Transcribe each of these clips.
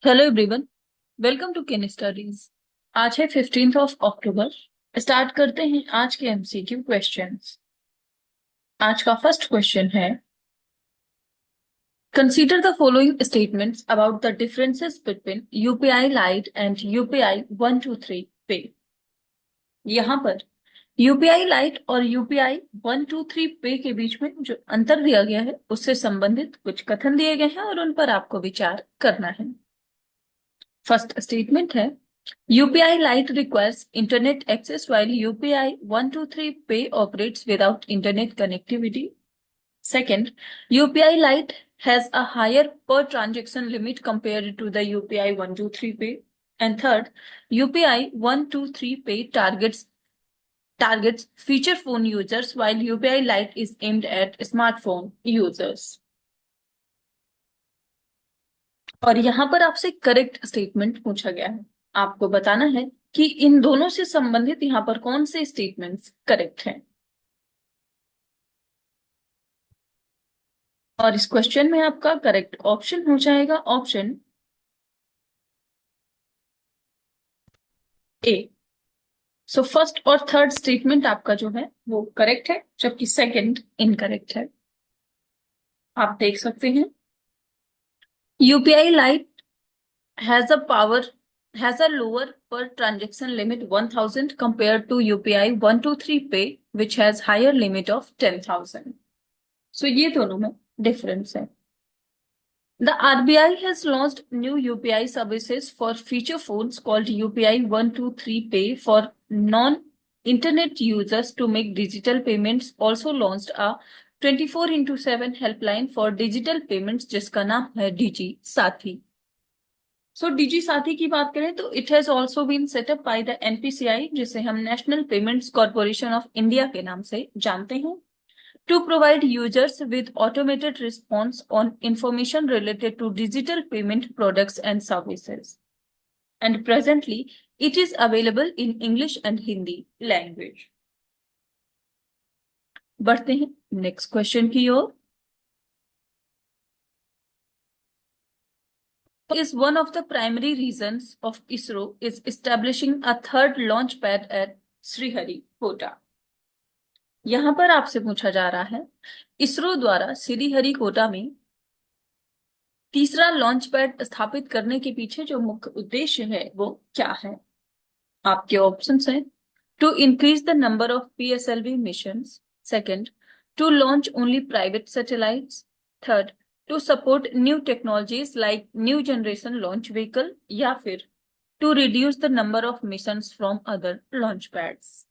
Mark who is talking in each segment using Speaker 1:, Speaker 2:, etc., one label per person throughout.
Speaker 1: Hello everyone. Welcome to Ken studies. आज है 15 अक्टूबर। Start करते हैं आज के एमसीक्यू क्वेश्चंस। आज का फर्स्ट क्वेश्चन है, consider the following statements about the differences between UPI light and UPI 123 पे। यहाँ पर यूपीआई लाइट और यूपीआई 123 पे के बीच में जो अंतर दिया गया है उससे संबंधित कुछ कथन दिए गए हैं और उन पर आपको विचार करना है। फर्स्ट स्टेटमेंट है, UPI Lite requires internet access while UPI 123 Pay operates without internet connectivity. Second, UPI Lite has a higher per transaction limit compared to the UPI 123 Pay. And third, UPI 123 Pay targets feature phone users while UPI Lite is aimed at smartphone users. और यहाँ पर आपसे correct statement पूछा गया है। आपको बताना है कि इन दोनों से संबंधित यहाँ पर कौन से स्टेटमेंट्स करेक्ट हैं। और इस क्वेश्चन में आपका करेक्ट ऑप्शन हो जाएगा ऑप्शन ए। सो फर्स्ट और थर्ड स्टेटमेंट आपका जो है वो करेक्ट है, जबकि सेकंड इनकरेक्ट है। आप देख सकते हैं, UPI light has a power has a lower per transaction limit 1000 compared to UPI 123 Pay which has higher limit of 10,000. So ये दोनों में difference है। The RBI has launched new UPI services for feature phones called UPI 123 Pay for non-internet users to make digital payments. Also launched a 24/7 helpline for digital payments जिसका नाम है DG साथी। सो DG साथी की बात करें तो it has also been set up by the NPCI, जिसे हम National Payments Corporation of India के नाम से जानते हैं, to provide users with automated response on information related to digital payment products and services. And presently it is available in English and Hindi language. बढ़ते हैं next question की ओर। Is one of the primary reasons of ISRO is establishing a third launch pad at Sriharikota. यहां पर आपसे पूछा जा रहा है, इसरो द्वारा श्रीहरिकोटा में तीसरा लॉन्च पैड स्थापित करने के पीछे जो मुख्य उद्देश्य है वो क्या है। आपके ऑप्शंस हैं, to increase the number of PSLV missions, second to launch only private satellites, third to support new technologies like new generation launch vehicle, या फिर to reduce the number of missions from other launch pads.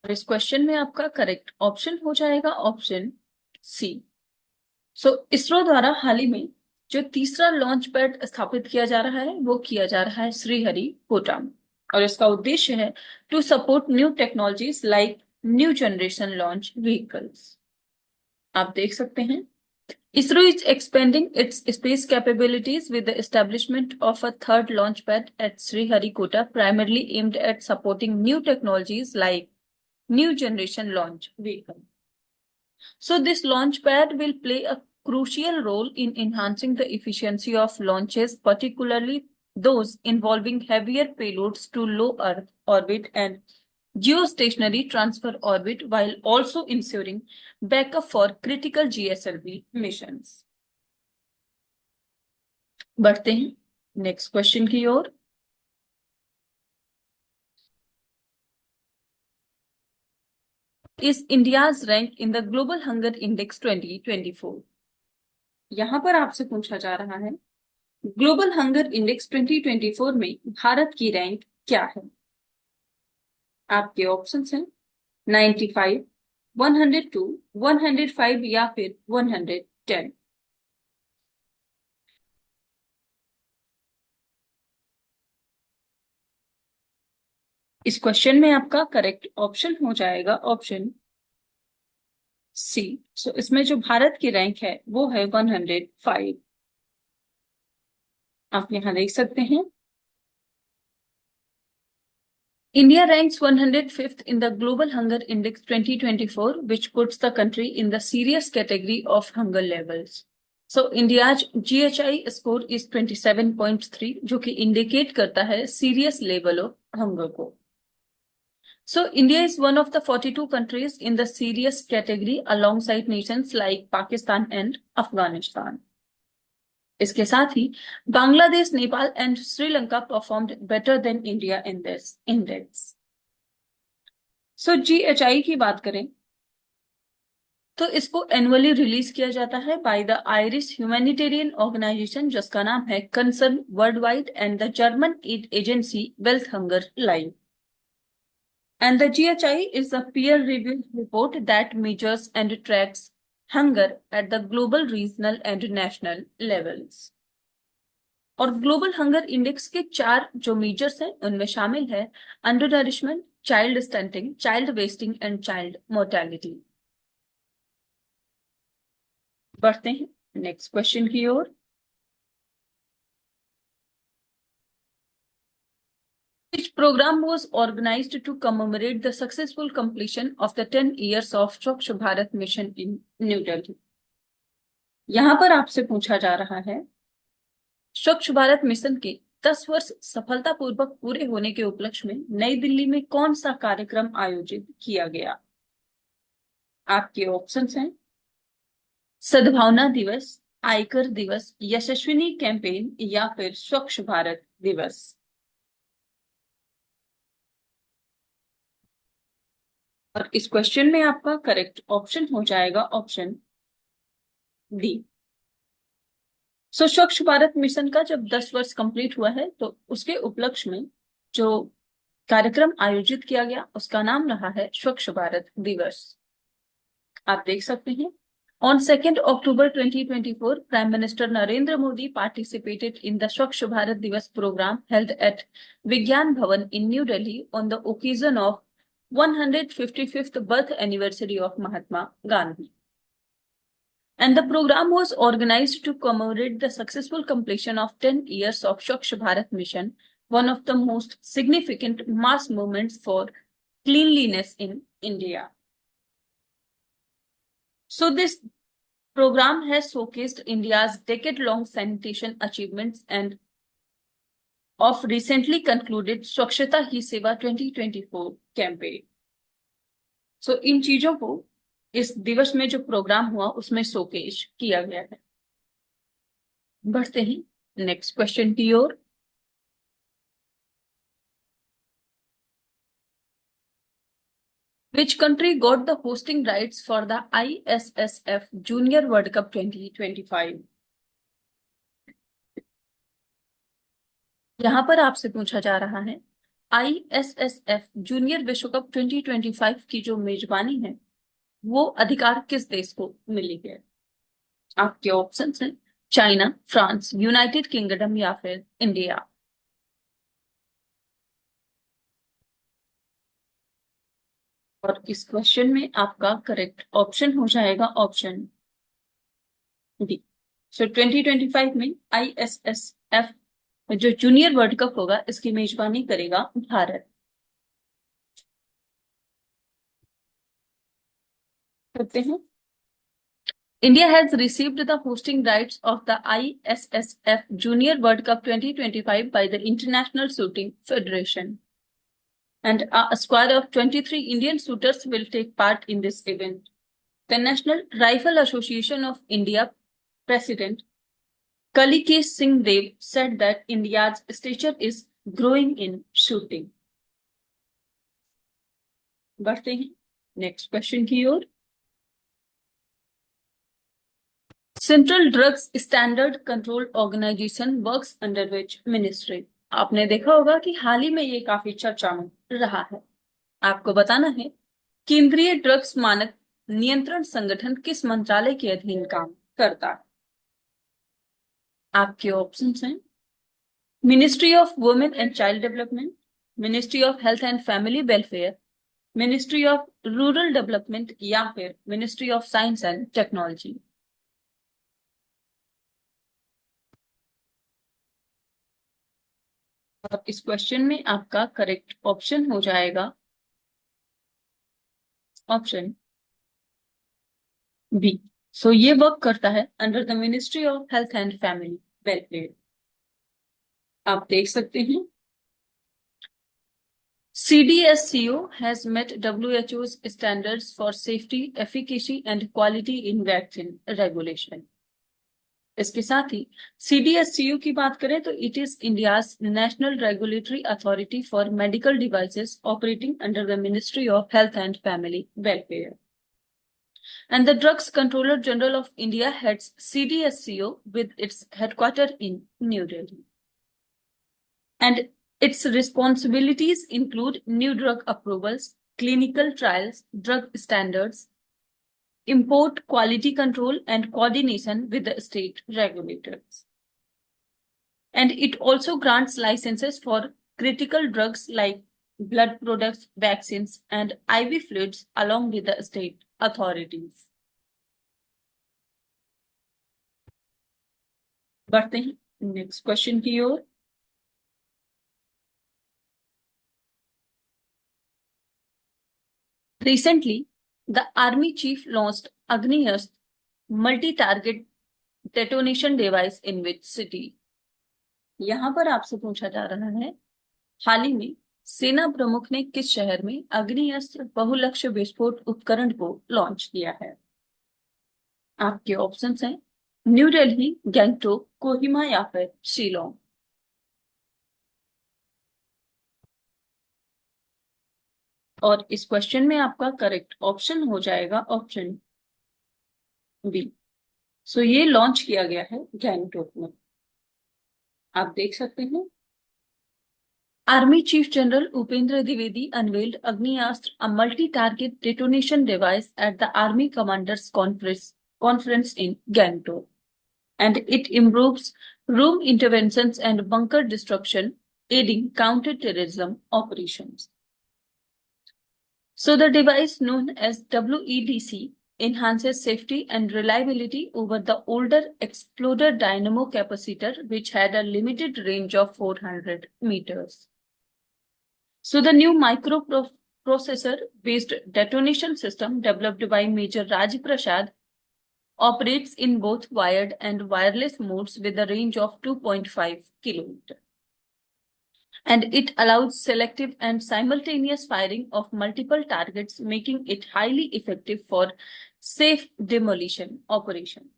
Speaker 1: इस question में आपका correct option हो जाएगा option C. सो इसरो द्वारा हाल ही में जो तीसरा लॉन्च पैड स्थापित किया जा रहा है वो किया जा रहा है श्रीहरिकोटा में, और इसका उद्देश्य है to support new technologies like new generation launch vehicles. आप देख सकते हैं, ISRO is expanding its space capabilities with the establishment of a third launch pad at Sriharikota, primarily aimed at supporting new technologies like new generation launch vehicle. So this launch pad will play a crucial role in enhancing the efficiency of launches, particularly those involving heavier payloads to low Earth orbit and geostationary transfer orbit, while also ensuring backup for critical GSLV missions. बढ़ते हैं next question की ओर। Is India's rank in the global hunger index 2024। यहां पर आपसे पूछा जा रहा है, ग्लोबल हंगर इंडेक्स 2024 में भारत की रैंक क्या है। आपके ऑप्शंस हैं 95, 102, 105 या फिर 110। इस क्वेश्चन में आपका करेक्ट ऑप्शन हो जाएगा ऑप्शन सी। सो इसमें जो भारत की रैंक है वो है 105। आप यहां देख सकते हैं, India ranks 105th in the Global Hunger Index 2024, which puts the country in the serious category of hunger levels. So India's GHI score is 27.3, जो कि indicate करता है serious level of hunger को. So India is one of the 42 countries in the serious category alongside nations like Pakistan and Afghanistan. इसके साथ ही Bangladesh, Nepal and Sri Lanka performed better than India in this index. So GHI की बात करें तो इसको annually release किया जाता है by the Irish humanitarian organization, जिसका नाम है concern world wide, and the German aid agency Welthungerhilfe. And the GHI is a peer-reviewed report that measures and tracks hunger at the global, regional and national levels. और global hunger index के 4 जो measures हैं उनमें शामिल है under nourishment, child stunting, child wasting and child mortality. बढ़ते हैं next question की ओर. Which program was organized to commemorate the successful completion of the 10 years of Swachh Bharat Mission in New Delhi? यहां पर आपसे पूछा जा रहा है स्वच्छ भारत मिशन के 10 वर्ष सफलतापूर्वक पूरे होने के उपलक्ष्य में नई दिल्ली में कौन सा कार्यक्रम आयोजित किया गया? आपके ऑप्शंस हैं सद्भावना दिवस, आयकर दिवस, यशस्विनी कैंपेन या फिर स्वच्छ भारत दिवस. और इस क्वेश्चन में आपका करेक्ट ऑप्शन हो जाएगा ऑप्शन डी. सो स्वच्छ भारत मिशन का जब 10 वर्ष कंप्लीट हुआ है तो उसके उपलक्ष्य में जो कार्यक्रम आयोजित किया गया उसका नाम रहा है स्वच्छ भारत दिवस. आप देख सकते हैं on 2nd October 2024, Prime Minister Narendra Modi participated in the Swachh Bharat Divas program held at Vigyan Bhavan in New Delhi on the occasion of 155th birth anniversary of Mahatma Gandhi. And the program was organized to commemorate the successful completion of 10 years of Swachh Bharat Mission, one of the most significant mass movements for cleanliness in India. So this program has showcased India's decade-long sanitation achievements and of recently concluded स्वच्छता ही सेवा 2024 campaign. So इन चीजों को इस दिवस में जो programme हुआ उसमें शोकेस किया गया है. बढ़ते हैं नेक्स्ट क्वेश्चन की ओर. Which country got the hosting rights for the ISSF Junior World Cup 2025? यहां पर आपसे पूछा जा रहा है ISSF जूनियर विश्व कप 2025 की जो मेजबानी है वो अधिकार किस देश को मिली है? आपके ऑप्शंस हैं चाइना, फ्रांस, यूनाइटेड किंगडम या फिर इंडिया. और इस क्वेश्चन में आपका करेक्ट ऑप्शन हो जाएगा ऑप्शन डी. सो 2025 में ISSF जो जूनियर वर्ल्ड कप होगा इसकी मेजबानी करेगा भारत. करते हैं India has received the hosting rights of the ISSF Junior World Cup 2025 by the International Shooting Federation. And a squad of 23 Indian shooters will take part in this event. The National Rifle Association of India President Kalikesh Singh Dev said that India's stature is growing in shooting. बढ़ते हैं next question की ओर. Central drugs standard control organisation works under which ministry? आपने देखा होगा कि हाल ही में ये काफी चर्चा में रहा है. आपको बताना है केंद्रीय ड्रग्स मानक नियंत्रण संगठन किस मंत्रालय के अधीन काम करता है? आपके ऑप्शंस हैं ministry of women and child development, ministry of health and family welfare, ministry of rural development या फिर ministry of science and technology. अब इस क्वेश्चन में आपका करेक्ट ऑप्शन हो जाएगा ऑप्शन बी। सो ये वर्क करता है under the ministry of health and family welfare. आप देख सकते हैं CDSCO has met WHO's standards for safety, efficacy and quality in vaccine regulation. इसके साथ ही CDSCO की बात करें तो it is India's national regulatory authority for medical devices operating under the ministry of health and family welfare. And the Drugs Controller General of India heads CDSCO with its headquarters in New Delhi. And its responsibilities include new drug approvals, clinical trials, drug standards, import quality control, and coordination with the state regulators. And it also grants licenses for critical drugs like blood products, vaccines, and IV fluids along with the state authorities. बढ़ते हैं next question की ओर। Recently, the Army Chief launched Agni-Astra multi-target detonation device in which city? यहां पर आपसे पूछा जा रहा है हाल ही में सेना प्रमुख ने किस शहर में अग्नि-अस्त्र बहुलक्ष्य विस्फोट उपकरण को लॉन्च किया है? आपके ऑप्शंस हैं न्यू दिल्ली, गैंगटोक, कोहिमा या फिर शिलोंग। और इस क्वेश्चन में आपका करेक्ट ऑप्शन हो जाएगा ऑप्शन बी। सो ये लॉन्च किया गया है गैंगटोक में। आप देख सकते हैं army chief general Upendra Dwivedi unveiled Agni-Astra, a multi-target detonation device at the Army Commanders Conference in Gangtok, and it improves room interventions and bunker destruction, aiding counter-terrorism operations. So the device known as WEDC enhances safety and reliability over the older exploder dynamo capacitor, which had a limited range of 400 meters. So the new microprocessor-based detonation system developed by Major Raj Prasad operates in both wired and wireless modes with a range of 2.5 kilometers. And it allows selective and simultaneous firing of multiple targets, making it highly effective for safe demolition operations.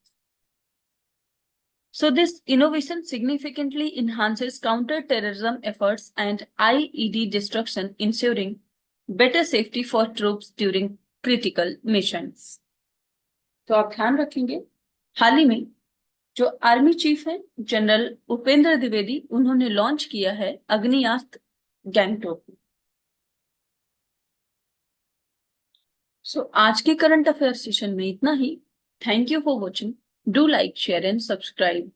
Speaker 1: So this innovation significantly enhances counter-terrorism efforts and IED destruction, ensuring better safety for troops during critical missions. तो आप ध्यान रखेंगे हाल ही में जो army chief है general Upendra Dwivedi उन्होंने launch किया है अग्नियास्त्र गैंगटोक में। सो आज के करंट अफेयर सेशन में इतना ही। Thank you for watching. Do like, share and subscribe.